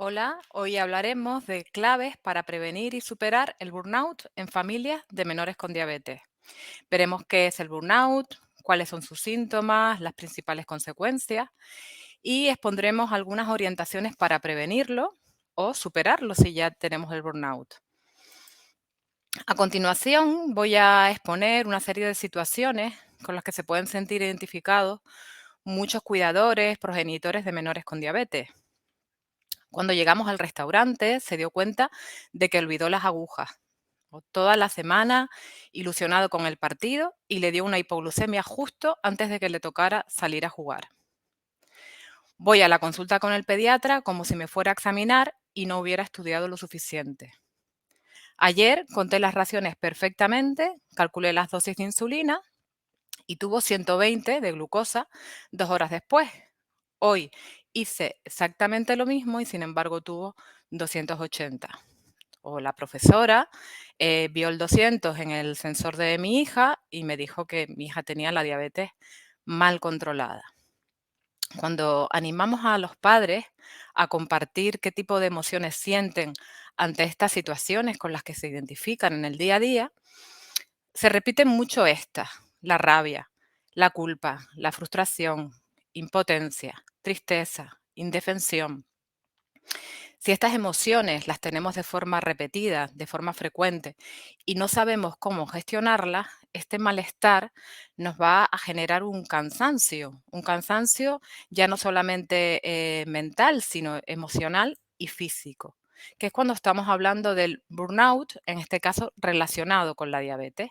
Hola, hoy hablaremos de claves para prevenir y superar el burnout en familias de menores con diabetes. Veremos qué es el burnout, cuáles son sus síntomas, las principales consecuencias y expondremos algunas orientaciones para prevenirlo o superarlo si ya tenemos el burnout. A continuación voy a exponer una serie de situaciones con las que se pueden sentir identificados muchos cuidadores, progenitores de menores con diabetes. Cuando llegamos al restaurante, se dio cuenta de que olvidó las agujas. Toda la semana ilusionado con el partido y le dio una hipoglucemia justo antes de que le tocara salir a jugar. Voy a la consulta con el pediatra como si me fuera a examinar y no hubiera estudiado lo suficiente. Ayer conté las raciones perfectamente, calculé las dosis de insulina y tuvo 120 de glucosa 2 horas después. Hoy hice exactamente lo mismo y sin embargo tuvo 280. O la profesora vio el 200 en el sensor de mi hija y me dijo que mi hija tenía la diabetes mal controlada. Cuando animamos a los padres a compartir qué tipo de emociones sienten ante estas situaciones con las que se identifican en el día a día, se repiten mucho estas: la rabia, la culpa, la frustración, impotencia, tristeza, indefensión. Si estas emociones las tenemos de forma repetida, de forma frecuente, y no sabemos cómo gestionarlas, este malestar nos va a generar un cansancio ya no solamente mental, sino emocional y físico, que es cuando estamos hablando del burnout, en este caso relacionado con la diabetes.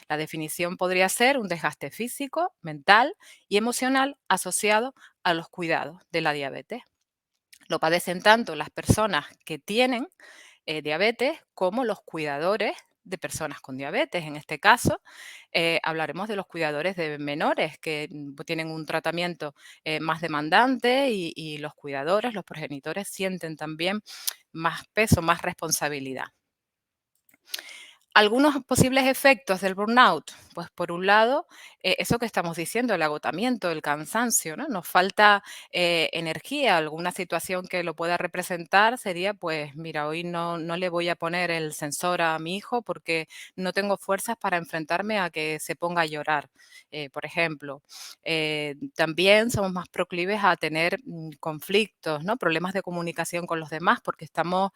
La definición podría ser un desgaste físico, mental y emocional asociado a los cuidados de la diabetes. Lo padecen tanto las personas que tienen diabetes como los cuidadores de personas con diabetes. En este caso, hablaremos de los cuidadores de menores que tienen un tratamiento más demandante y los cuidadores, los progenitores sienten también más peso, más responsabilidad. Algunos posibles efectos del burnout, pues por un lado, eso que estamos diciendo, el agotamiento, el cansancio, ¿no? Nos falta energía. Alguna situación que lo pueda representar sería, pues mira, hoy no le voy a poner el sensor a mi hijo porque no tengo fuerzas para enfrentarme a que se ponga a llorar, por ejemplo. También somos más proclives a tener conflictos, ¿no? Problemas de comunicación con los demás porque estamos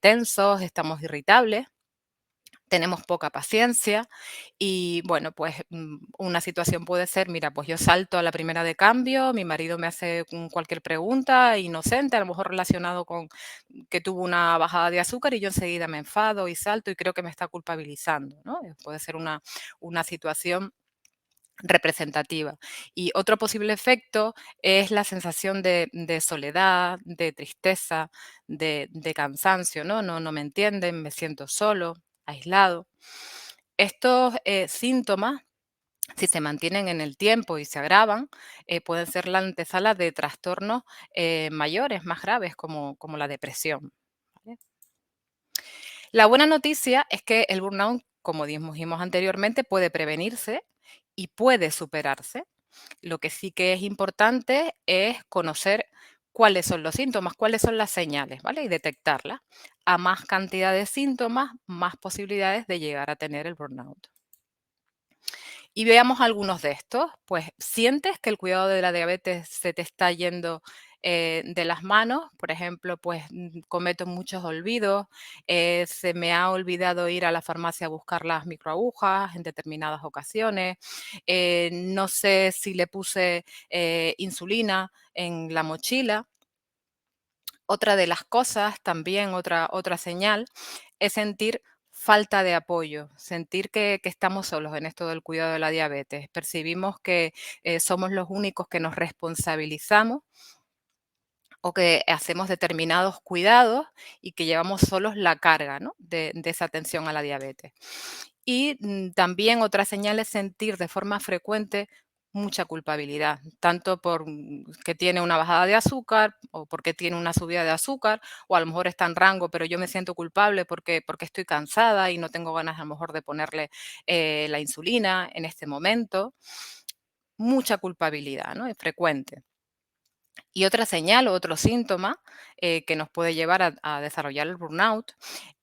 tensos, estamos irritables, tenemos poca paciencia y bueno, pues una situación puede ser, mira, pues yo salto a la primera de cambio, mi marido me hace cualquier pregunta inocente, a lo mejor relacionado con que tuvo una bajada de azúcar y yo enseguida me enfado y salto y creo que me está culpabilizando, ¿no? Puede ser una situación representativa. Y otro posible efecto es la sensación de soledad, de tristeza, de cansancio, ¿no? No me entienden, me siento solo, aislado. Estos síntomas, si se mantienen en el tiempo y se agravan, pueden ser la antesala de trastornos mayores, más graves, como la depresión. ¿Vale? La buena noticia es que el burnout, como dijimos anteriormente, puede prevenirse y puede superarse. Lo que sí que es importante es conocer cuáles son los síntomas, cuáles son las señales, ¿vale? Y detectarlas. A más cantidad de síntomas, más posibilidades de llegar a tener el burnout. Y veamos algunos de estos. Pues, ¿sientes que el cuidado de la diabetes se te está yendo de las manos? Por ejemplo, pues cometo muchos olvidos, se me ha olvidado ir a la farmacia a buscar las microagujas en determinadas ocasiones, no sé si le puse insulina en la mochila. Otra de las cosas, también otra señal, es sentir falta de apoyo, sentir que estamos solos en esto del cuidado de la diabetes. Percibimos que somos los únicos que nos responsabilizamos o que hacemos determinados cuidados y que llevamos solos la carga, ¿no? de esa atención a la diabetes. Y también otra señal es sentir de forma frecuente mucha culpabilidad, tanto por que tiene una bajada de azúcar o porque tiene una subida de azúcar, o a lo mejor está en rango, pero yo me siento culpable porque estoy cansada y no tengo ganas a lo mejor de ponerle la insulina en este momento. Mucha culpabilidad, ¿no? Es frecuente. Y otra señal o otro síntoma que nos puede llevar a desarrollar el burnout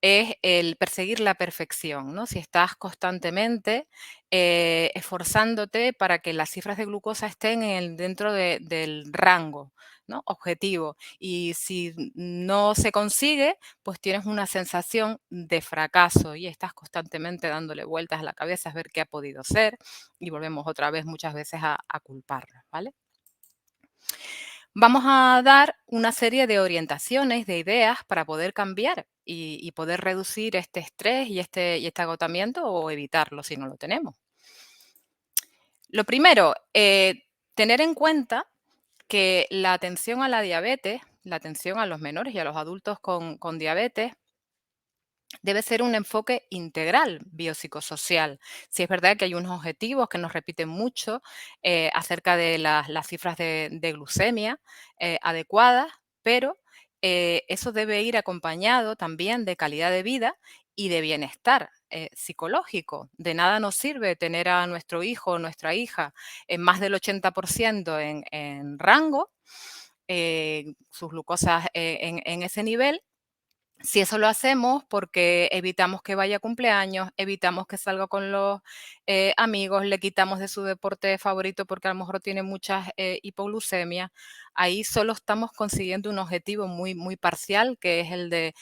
es el perseguir la perfección, ¿no? Si estás constantemente esforzándote para que las cifras de glucosa estén dentro del rango, ¿no? Objetivo. Y si no se consigue, pues tienes una sensación de fracaso y estás constantemente dándole vueltas a la cabeza a ver qué ha podido ser y volvemos otra vez muchas veces a culparnos, ¿vale? Vamos a dar una serie de orientaciones, de ideas para poder cambiar y poder reducir este estrés y este agotamiento o evitarlo si no lo tenemos. Lo primero, tener en cuenta que la atención a la diabetes, la atención a los menores y a los adultos con diabetes debe ser un enfoque integral biopsicosocial. Si es verdad que hay unos objetivos que nos repiten mucho acerca de las cifras de glucemia adecuadas, pero eso debe ir acompañado también de calidad de vida y de bienestar psicológico. De nada nos sirve tener a nuestro hijo o nuestra hija en más del 80% en rango, sus glucosas en ese nivel si eso lo hacemos porque evitamos que vaya a cumpleaños, evitamos que salga con los amigos, le quitamos de su deporte favorito porque a lo mejor tiene muchas hipoglucemias, ahí solo estamos consiguiendo un objetivo muy, muy parcial, que es el de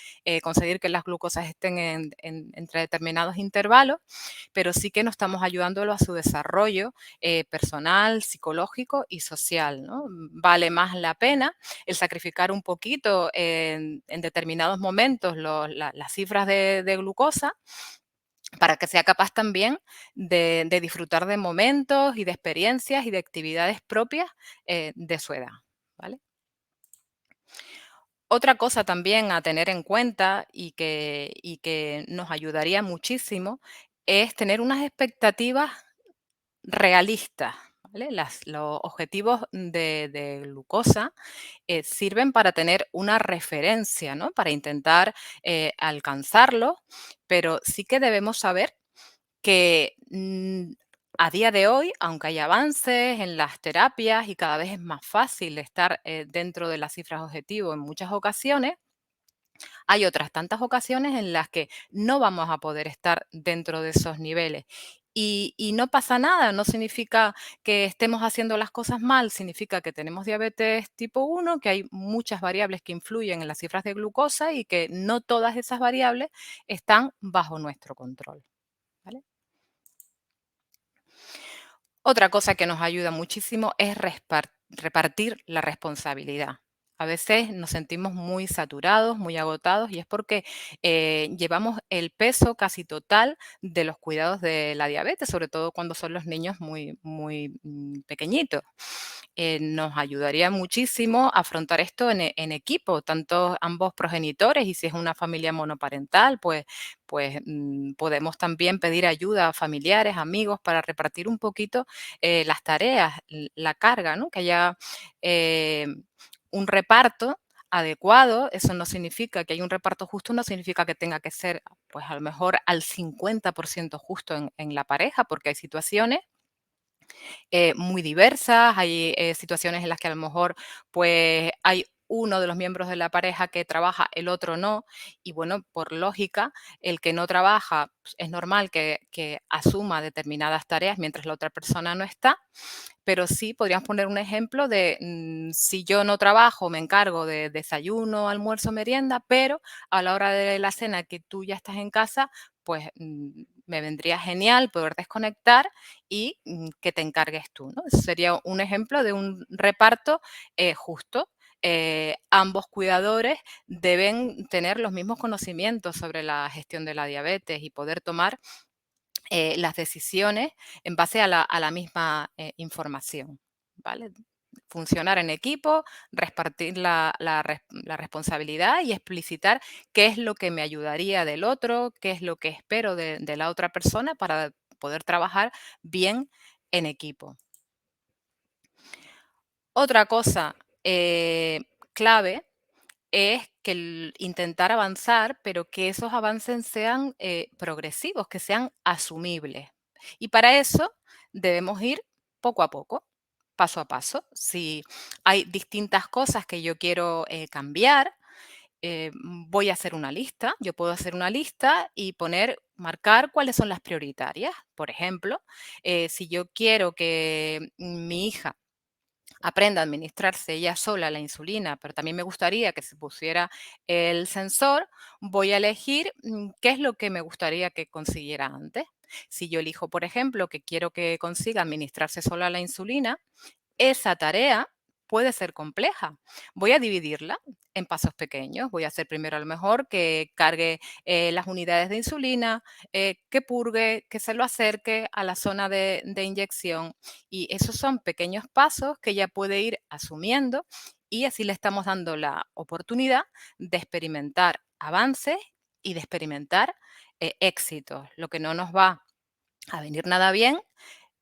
conseguir que las glucosas estén entre determinados intervalos, pero sí que no estamos ayudándolo a su desarrollo personal, psicológico y social, ¿no? Vale más la pena el sacrificar un poquito en determinados momentos las cifras de glucosa para que sea capaz también de disfrutar de momentos y de experiencias y de actividades propias de su edad. ¿Vale? Otra cosa también a tener en cuenta y que nos ayudaría muchísimo es tener unas expectativas realistas. ¿Vale? Los objetivos de glucosa sirven para tener una referencia, ¿no? Para intentar alcanzarlo, pero sí que debemos saber que a día de hoy, aunque hay avances en las terapias y cada vez es más fácil estar dentro de las cifras objetivo en muchas ocasiones, hay otras tantas ocasiones en las que no vamos a poder estar dentro de esos niveles. Y no pasa nada, no significa que estemos haciendo las cosas mal, significa que tenemos diabetes tipo 1, que hay muchas variables que influyen en las cifras de glucosa y que no todas esas variables están bajo nuestro control. ¿Vale? Otra cosa que nos ayuda muchísimo es repartir la responsabilidad. A veces nos sentimos muy saturados, muy agotados y es porque llevamos el peso casi total de los cuidados de la diabetes, sobre todo cuando son los niños muy, muy pequeñitos. Nos ayudaría muchísimo afrontar esto en equipo, tanto ambos progenitores y si es una familia monoparental, pues podemos también pedir ayuda a familiares, amigos, para repartir un poquito las tareas, la carga, ¿no? Que haya eh, un reparto adecuado. Eso no significa que haya un reparto justo, no significa que tenga que ser, pues a lo mejor al 50% justo en la pareja, porque hay situaciones muy diversas, hay situaciones en las que a lo mejor pues hay uno de los miembros de la pareja que trabaja, el otro no, y bueno, por lógica, el que no trabaja pues, es normal que asuma determinadas tareas mientras la otra persona no está, pero sí podríamos poner un ejemplo de si yo no trabajo, me encargo de desayuno, almuerzo, merienda, pero a la hora de la cena que tú ya estás en casa, pues me vendría genial poder desconectar y que te encargues tú, ¿no? Ese sería un ejemplo de un reparto justo. Ambos cuidadores deben tener los mismos conocimientos sobre la gestión de la diabetes y poder tomar las decisiones en base a la misma información, ¿vale? Funcionar en equipo, repartir la responsabilidad y explicitar qué es lo que me ayudaría del otro, qué es lo que espero de la otra persona para poder trabajar bien en equipo. Otra cosa clave es que intentar avanzar, pero que esos avances sean progresivos, que sean asumibles. Y para eso debemos ir poco a poco. paso a paso. Si hay distintas cosas que yo quiero cambiar, voy a hacer una lista. Yo puedo hacer una lista y marcar cuáles son las prioritarias. Por ejemplo, si yo quiero que mi hija aprenda a administrarse ella sola la insulina, pero también me gustaría que se pusiera el sensor, voy a elegir qué es lo que me gustaría que consiguiera antes. Si yo elijo, por ejemplo, que quiero que consiga administrarse sola la insulina, esa tarea puede ser compleja. Voy a dividirla en pasos pequeños. Voy a hacer primero a lo mejor que cargue las unidades de insulina, que purgue, que se lo acerque a la zona de inyección. Y esos son pequeños pasos que ella puede ir asumiendo y así le estamos dando la oportunidad de experimentar avances y de experimentar éxitos. Lo que no nos va a venir nada bien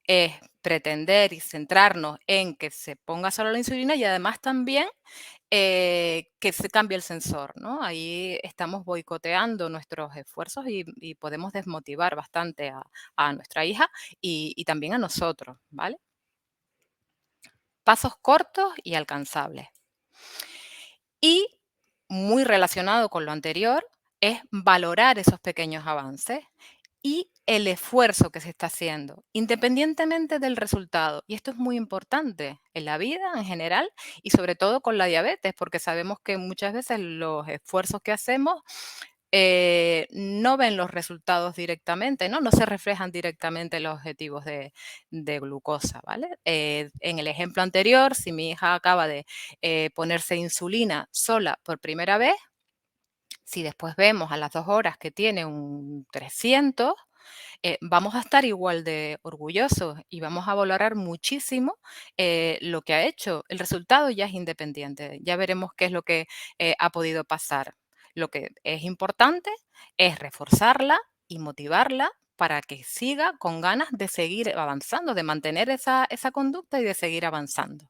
es pretender y centrarnos en que se ponga solo la insulina y además también que se cambie el sensor, ¿no? Ahí estamos boicoteando nuestros esfuerzos y podemos desmotivar bastante a nuestra hija y también a nosotros, ¿vale? Pasos cortos y alcanzables. Y muy relacionado con lo anterior es valorar esos pequeños avances y el esfuerzo que se está haciendo, independientemente del resultado. Y esto es muy importante en la vida en general y sobre todo con la diabetes, porque sabemos que muchas veces los esfuerzos que hacemos no ven los resultados directamente, ¿no? No se reflejan directamente en los objetivos de glucosa, ¿vale? En el ejemplo anterior, si mi hija acaba de ponerse insulina sola por primera vez, si después vemos a las 2 horas que tiene un 300, vamos a estar igual de orgullosos y vamos a valorar muchísimo lo que ha hecho. El resultado ya es independiente, ya veremos qué es lo que ha podido pasar. Lo que es importante es reforzarla y motivarla para que siga con ganas de seguir avanzando, de mantener esa conducta y de seguir avanzando.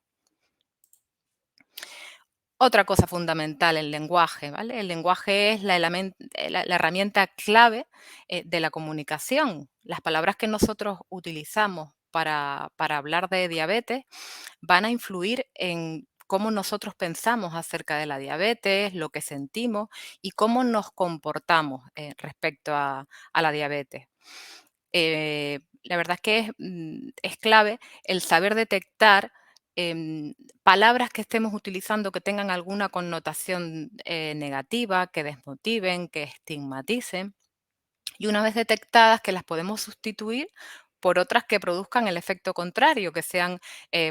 Otra cosa fundamental, el lenguaje, ¿vale? El lenguaje es la herramienta clave de la comunicación. Las palabras que nosotros utilizamos para hablar de diabetes van a influir en cómo nosotros pensamos acerca de la diabetes, lo que sentimos y cómo nos comportamos respecto a la diabetes. La verdad es que es clave el saber detectar palabras que estemos utilizando que tengan alguna connotación negativa, que desmotiven, que estigmaticen. Y una vez detectadas, que las podemos sustituir por otras que produzcan el efecto contrario, que sean,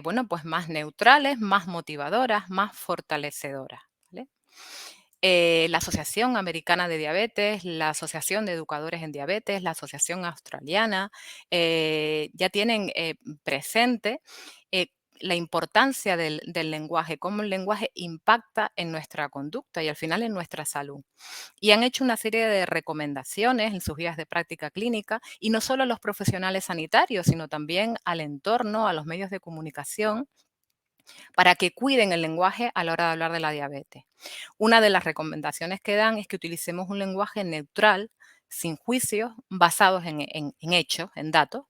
bueno, pues más neutrales, más motivadoras, más fortalecedoras. ¿Vale? La Asociación Americana de Diabetes, la Asociación de Educadores en Diabetes, la Asociación Australiana, ya tienen presente eh, la importancia del lenguaje, cómo el lenguaje impacta en nuestra conducta y al final en nuestra salud. Y han hecho una serie de recomendaciones en sus guías de práctica clínica, y no solo a los profesionales sanitarios, sino también al entorno, a los medios de comunicación, para que cuiden el lenguaje a la hora de hablar de la diabetes. Una de las recomendaciones que dan es que utilicemos un lenguaje neutral, sin juicios, basados en hechos, en datos.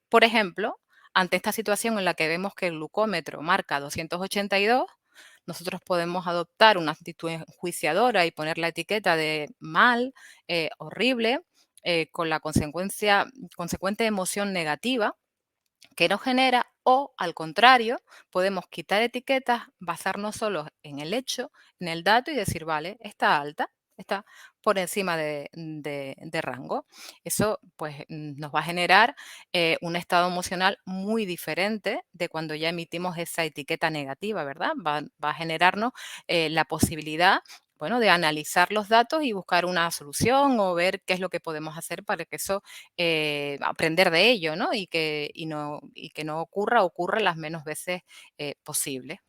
Por ejemplo, ante esta situación en la que vemos que el glucómetro marca 282, nosotros podemos adoptar una actitud enjuiciadora y poner la etiqueta de mal, horrible, con la consecuente emoción negativa que nos genera, o al contrario, podemos quitar etiquetas, basarnos solo en el hecho, en el dato y decir, vale, está alta, está por encima de rango. Eso pues nos va a generar un estado emocional muy diferente de cuando ya emitimos esa etiqueta negativa, ¿verdad? Va a generarnos la posibilidad, bueno, de analizar los datos y buscar una solución o ver qué es lo que podemos hacer para que eso aprender de ello, ¿no? Y que no ocurra las menos veces posible.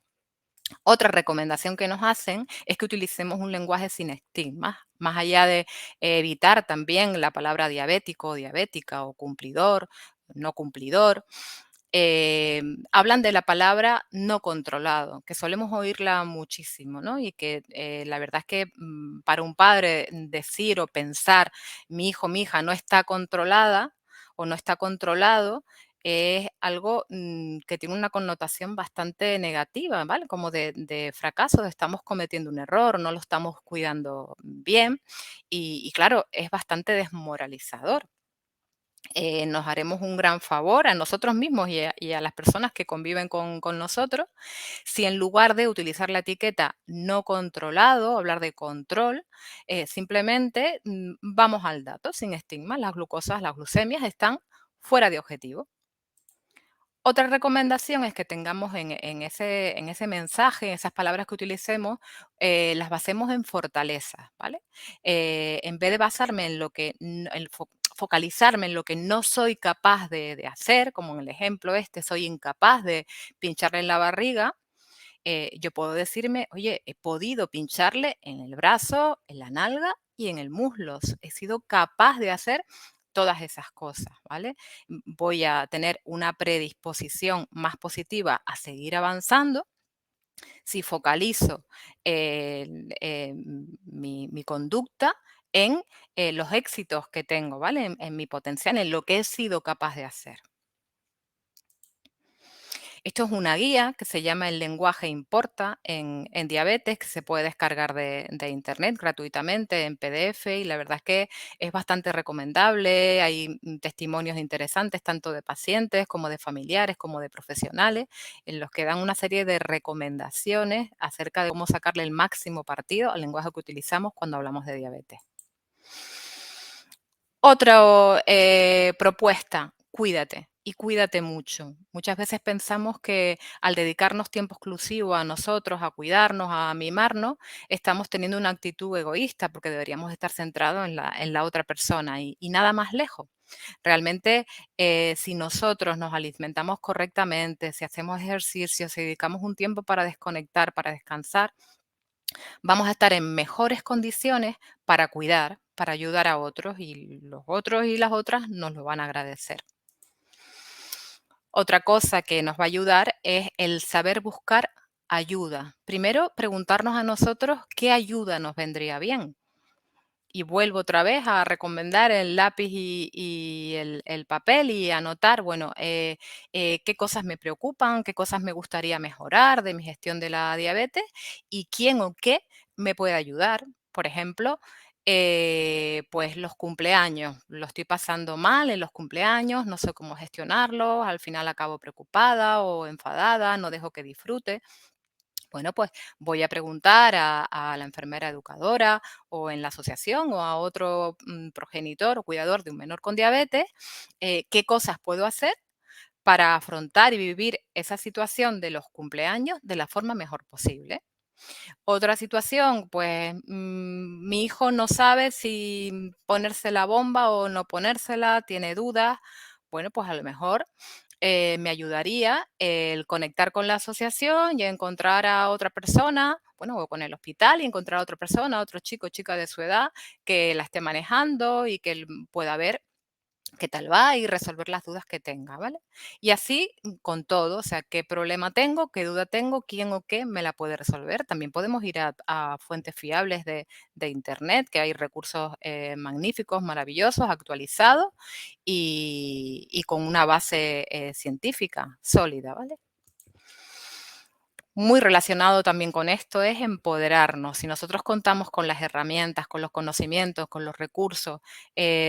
Otra recomendación que nos hacen es que utilicemos un lenguaje sin estigmas, más allá de evitar también la palabra diabético, diabética o cumplidor, no cumplidor. Hablan de la palabra no controlado, que solemos oírla muchísimo, ¿no? Y que la verdad es que para un padre decir o pensar, mi hijo, mi hija no está controlada o no está controlado, es algo que tiene una connotación bastante negativa, ¿vale? Como de fracaso, de estamos cometiendo un error, no lo estamos cuidando bien y claro, es bastante desmoralizador. Nos haremos un gran favor a nosotros mismos y a las personas que conviven con nosotros si en lugar de utilizar la etiqueta no controlado, hablar de control, simplemente vamos al dato sin estigma. Las glucosas, las glucemias están fuera de objetivo. Otra recomendación es que tengamos en ese mensaje, en esas palabras que utilicemos, las basemos en fortalezas, ¿vale? En vez de basarme en lo que, focalizarme en lo que no soy capaz de hacer, como en el ejemplo este, soy incapaz de pincharle en la barriga, yo puedo decirme, oye, he podido pincharle en el brazo, en la nalga y en el muslo. He sido capaz de hacer todas esas cosas, ¿vale? Voy a tener una predisposición más positiva a seguir avanzando si focalizo mi conducta en los éxitos que tengo, ¿vale? En mi potencial, en lo que he sido capaz de hacer. Esto es una guía que se llama El lenguaje importa en diabetes, que se puede descargar de internet gratuitamente en PDF y la verdad es que es bastante recomendable. Hay testimonios interesantes tanto de pacientes como de familiares como de profesionales en los que dan una serie de recomendaciones acerca de cómo sacarle el máximo partido al lenguaje que utilizamos cuando hablamos de diabetes. Otra propuesta, cuídate y cuídate mucho. Muchas veces pensamos que al dedicarnos tiempo exclusivo a nosotros, a cuidarnos, a mimarnos, estamos teniendo una actitud egoísta porque deberíamos estar centrados en la otra persona y nada más lejos. Realmente, si nosotros nos alimentamos correctamente, si hacemos ejercicio, si dedicamos un tiempo para desconectar, para descansar, vamos a estar en mejores condiciones para cuidar, para ayudar a otros y los otros y las otras nos lo van a agradecer. Otra cosa que nos va a ayudar es el saber buscar ayuda. Primero, preguntarnos a nosotros qué ayuda nos vendría bien. Y vuelvo otra vez a recomendar el lápiz y el papel y anotar, bueno, qué cosas me preocupan, qué cosas me gustaría mejorar de mi gestión de la diabetes y quién o qué me puede ayudar. Por ejemplo, pues los cumpleaños. Lo estoy pasando mal en los cumpleaños, no sé cómo gestionarlos, al final acabo preocupada o enfadada, no dejo que disfrute. Bueno, pues voy a preguntar a la enfermera educadora o en la asociación o a otro progenitor o cuidador de un menor con diabetes, qué cosas puedo hacer para afrontar y vivir esa situación de los cumpleaños de la forma mejor posible. Otra situación, pues mi hijo no sabe si ponerse la bomba o no ponérsela, tiene dudas. Bueno, pues a lo mejor me ayudaría el conectar con la asociación y encontrar a otra persona, bueno, o con el hospital y encontrar a otra persona, otro chico o chica de su edad que la esté manejando y que él pueda ver qué tal va y resolver las dudas que tenga, ¿vale? Y así con todo, o sea, qué problema tengo, qué duda tengo, quién o qué me la puede resolver. También podemos ir a fuentes fiables de Internet, que hay recursos magníficos, maravillosos, actualizados y con una base científica sólida, ¿vale? Muy relacionado también con esto es empoderarnos. Si nosotros contamos con las herramientas, con los conocimientos, con los recursos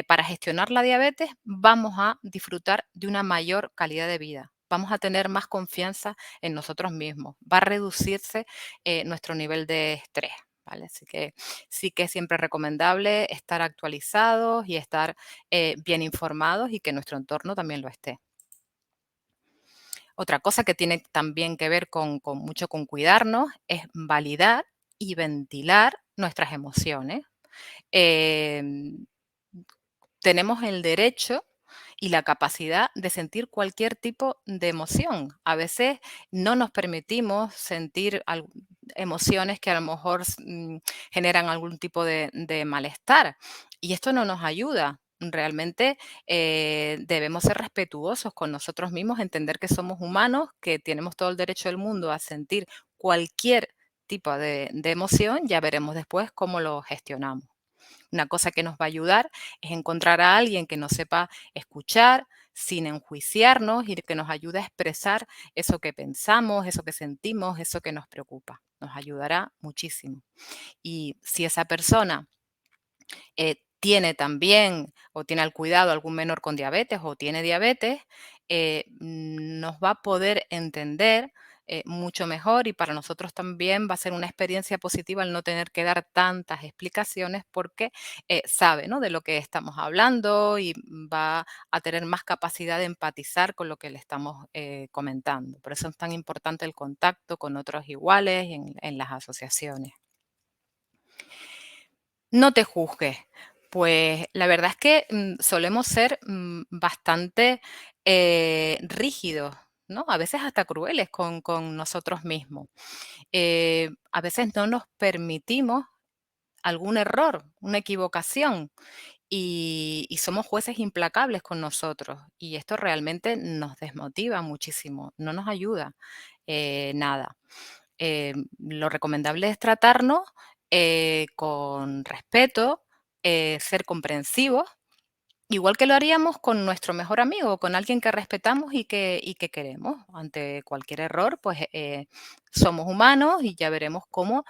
para gestionar la diabetes, vamos a disfrutar de una mayor calidad de vida. Vamos a tener más confianza en nosotros mismos. Va a reducirse nuestro nivel de estrés. ¿Vale? Así que sí que es siempre recomendable estar actualizados y estar bien informados y que nuestro entorno también lo esté. Otra cosa que tiene también que ver con mucho con cuidarnos es validar y ventilar nuestras emociones. Em, Tenemos el derecho y la capacidad de sentir cualquier tipo de emoción. A veces no nos permitimos sentir emociones que a lo mejor generan algún tipo de malestar y esto no nos ayuda. Realmente debemos ser respetuosos con nosotros mismos, entender que somos humanos, que tenemos todo el derecho del mundo a sentir cualquier tipo de emoción, ya veremos después cómo lo gestionamos. Una cosa que nos va a ayudar es encontrar a alguien que nos sepa escuchar, sin enjuiciarnos y que nos ayude a expresar eso que pensamos, eso que sentimos, eso que nos preocupa. Nos ayudará muchísimo. Y si esa persona tiene también o tiene al cuidado algún menor con diabetes o tiene diabetes, nos va a poder entender mucho mejor y para nosotros también va a ser una experiencia positiva el no tener que dar tantas explicaciones porque sabe, ¿no?, de lo que estamos hablando y va a tener más capacidad de empatizar con lo que le estamos comentando. Por eso es tan importante el contacto con otros iguales en las asociaciones. No te juzgues. Pues la verdad es que, solemos ser, bastante, rígidos, ¿no? A veces hasta crueles con nosotros mismos. A veces no nos permitimos algún error, una equivocación, y somos jueces implacables con nosotros, y esto realmente nos desmotiva muchísimo, no nos ayuda, nada. Lo recomendable es tratarnos con respeto, ser comprensivos, igual que lo haríamos con nuestro mejor amigo, con alguien que respetamos y que queremos. Ante cualquier error, pues somos humanos y ya veremos cómo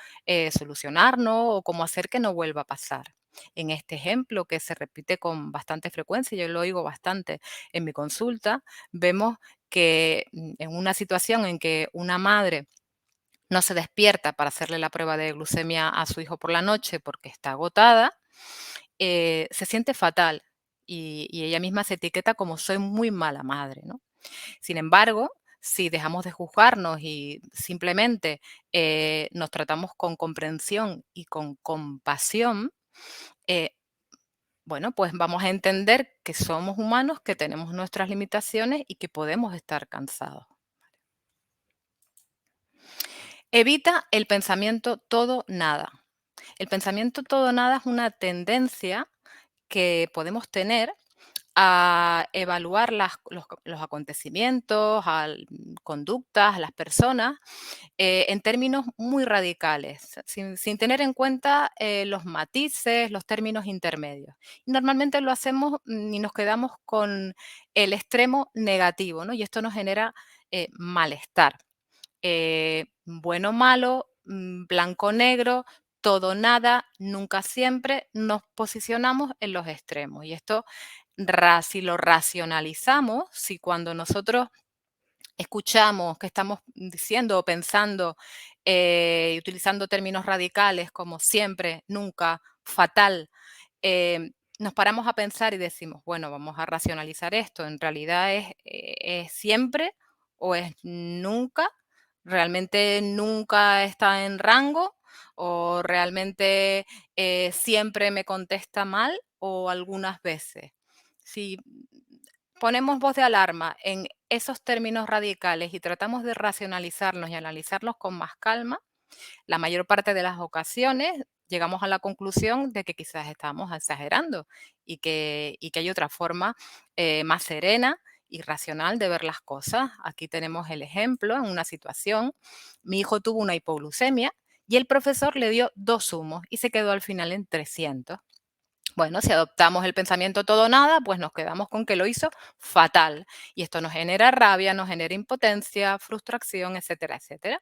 solucionarlo o cómo hacer que no vuelva a pasar. En este ejemplo, que se repite con bastante frecuencia, yo lo oigo bastante en mi consulta, vemos que en una situación en que una madre no se despierta para hacerle la prueba de glucemia a su hijo por la noche porque está agotada, se siente fatal y ella misma se etiqueta como soy muy mala madre, ¿no? Sin embargo, si dejamos de juzgarnos y simplemente nos tratamos con comprensión y con compasión, eh, bueno, pues vamos a entender que somos humanos, que tenemos nuestras limitaciones y que podemos estar cansados. Evita el pensamiento todo nada. El pensamiento todo nada es una tendencia que podemos tener a evaluar los acontecimientos, conductas, a las personas, en términos muy radicales, sin tener en cuenta los matices, los términos intermedios. Y normalmente lo hacemos y nos quedamos con el extremo negativo, ¿no? Y esto nos genera malestar. Bueno, malo, blanco, negro, todo, nada, nunca, siempre, nos posicionamos en los extremos. Y esto, si lo racionalizamos, si cuando nosotros escuchamos que estamos diciendo o pensando y utilizando términos radicales como siempre, nunca, fatal, nos paramos a pensar y decimos, bueno, vamos a racionalizar esto, en realidad es siempre o es nunca, realmente nunca está en rango o realmente siempre me contesta mal o algunas veces. Si ponemos voz de alarma en esos términos radicales y tratamos de racionalizarlos y analizarlos con más calma, la mayor parte de las ocasiones llegamos a la conclusión de que quizás estamos exagerando y que hay otra forma más serena y racional de ver las cosas. Aquí tenemos el ejemplo en una situación. Mi hijo tuvo una hipoglucemia y el profesor le dio 2 zumos y se quedó al final en 300. Bueno, si adoptamos el pensamiento todo o nada, pues nos quedamos con que lo hizo fatal. Y esto nos genera rabia, nos genera impotencia, frustración, etcétera, etcétera.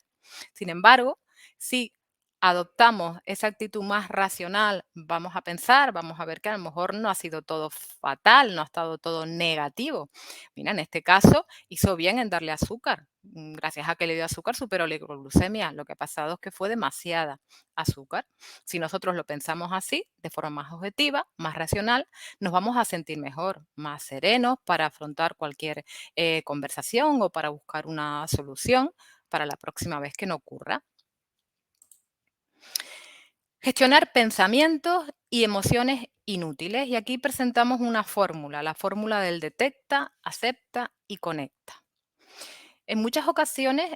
Sin embargo, si adoptamos esa actitud más racional, vamos a pensar, vamos a ver que a lo mejor no ha sido todo fatal, no ha estado todo negativo. Mira, en este caso hizo bien en darle azúcar. Gracias a que le dio azúcar superó la hipoglucemia. Lo que ha pasado es que fue demasiada azúcar. Si nosotros lo pensamos así, de forma más objetiva, más racional, nos vamos a sentir mejor, más serenos para afrontar cualquier conversación o para buscar una solución para la próxima vez que no ocurra. Gestionar pensamientos y emociones inútiles. Y aquí presentamos una fórmula, la fórmula del detecta, acepta y conecta. En muchas ocasiones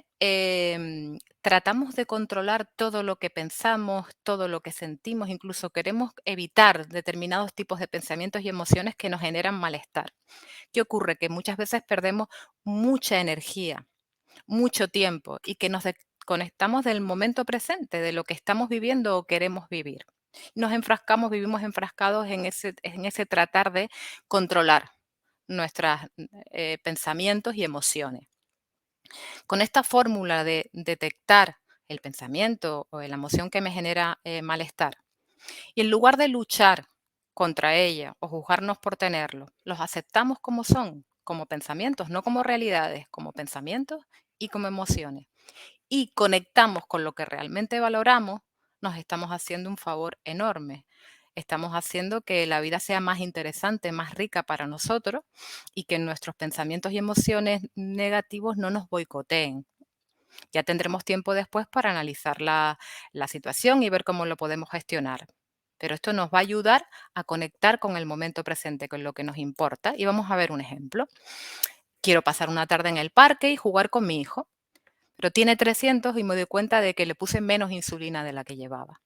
tratamos de controlar todo lo que pensamos, todo lo que sentimos, incluso queremos evitar determinados tipos de pensamientos y emociones que nos generan malestar. ¿Qué ocurre? Que muchas veces perdemos mucha energía, mucho tiempo y que nos desconectamos del momento presente, de lo que estamos viviendo o queremos vivir. Nos enfrascamos, vivimos enfrascados en ese tratar de controlar. nuestros pensamientos y emociones. Con esta fórmula de detectar el pensamiento o la emoción que me genera malestar, y en lugar de luchar contra ella o juzgarnos por tenerlo, los aceptamos como son, como pensamientos, no como realidades, como pensamientos y como emociones. Y conectamos con lo que realmente valoramos, nos estamos haciendo un favor enorme. Estamos haciendo que la vida sea más interesante, más rica para nosotros y que nuestros pensamientos y emociones negativos no nos boicoteen. Ya tendremos tiempo después para analizar la situación y ver cómo lo podemos gestionar. Pero esto nos va a ayudar a conectar con el momento presente, con lo que nos importa. Y vamos a ver un ejemplo. Quiero pasar una tarde en el parque y jugar con mi hijo, pero tiene 300 y me doy cuenta de que le puse menos insulina de la que llevaba.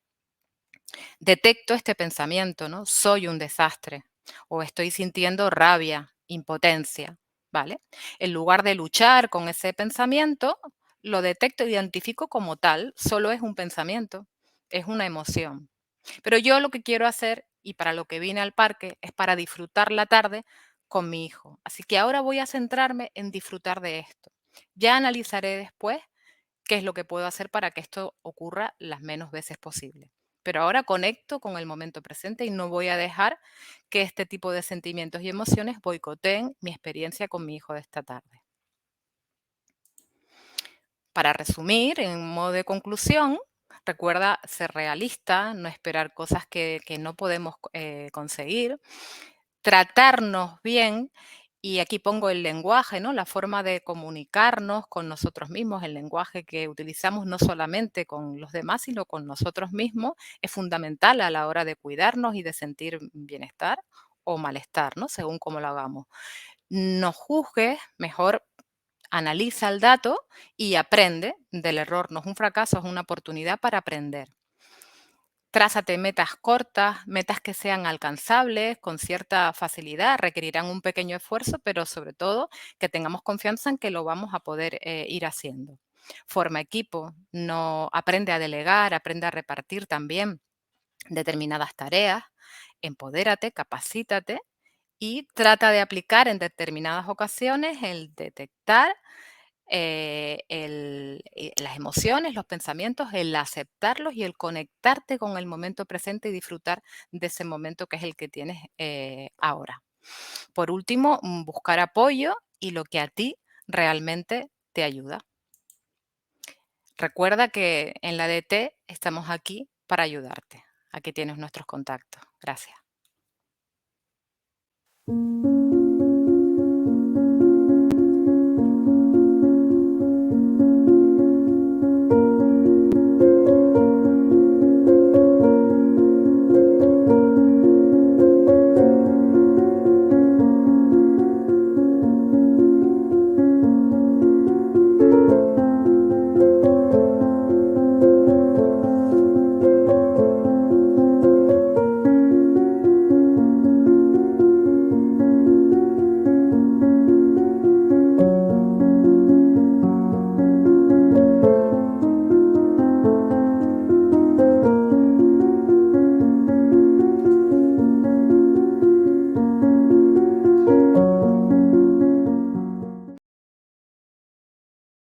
Detecto este pensamiento, ¿no? Soy un desastre o estoy sintiendo rabia, impotencia, ¿vale? En lugar de luchar con ese pensamiento, lo detecto, identifico como tal, solo es un pensamiento, es una emoción. Pero yo lo que quiero hacer y para lo que vine al parque es para disfrutar la tarde con mi hijo. Así que ahora voy a centrarme en disfrutar de esto. Ya analizaré después qué es lo que puedo hacer para que esto ocurra las menos veces posible. Pero ahora conecto con el momento presente y no voy a dejar que este tipo de sentimientos y emociones boicoteen mi experiencia con mi hijo de esta tarde. Para resumir, en modo de conclusión, recuerda ser realista, no esperar cosas que no podemos conseguir, tratarnos bien, y aquí pongo el lenguaje, ¿no? La forma de comunicarnos con nosotros mismos, el lenguaje que utilizamos no solamente con los demás, sino con nosotros mismos, es fundamental a la hora de cuidarnos y de sentir bienestar o malestar, ¿no? Según cómo lo hagamos. No juzgues, mejor analiza el dato y aprende del error. No es un fracaso, es una oportunidad para aprender. Trázate metas cortas, metas que sean alcanzables con cierta facilidad, requerirán un pequeño esfuerzo, pero sobre todo que tengamos confianza en que lo vamos a poder ir haciendo. Forma equipo, no aprende a delegar, aprende a repartir también determinadas tareas, empodérate, capacítate y trata de aplicar en determinadas ocasiones el detectar las emociones, los pensamientos, el aceptarlos y el conectarte con el momento presente y disfrutar de ese momento que es el que tienes ahora. Por último, buscar apoyo y lo que a ti realmente te ayuda. Recuerda que en la DT estamos aquí para ayudarte. Aquí tienes nuestros contactos. Gracias.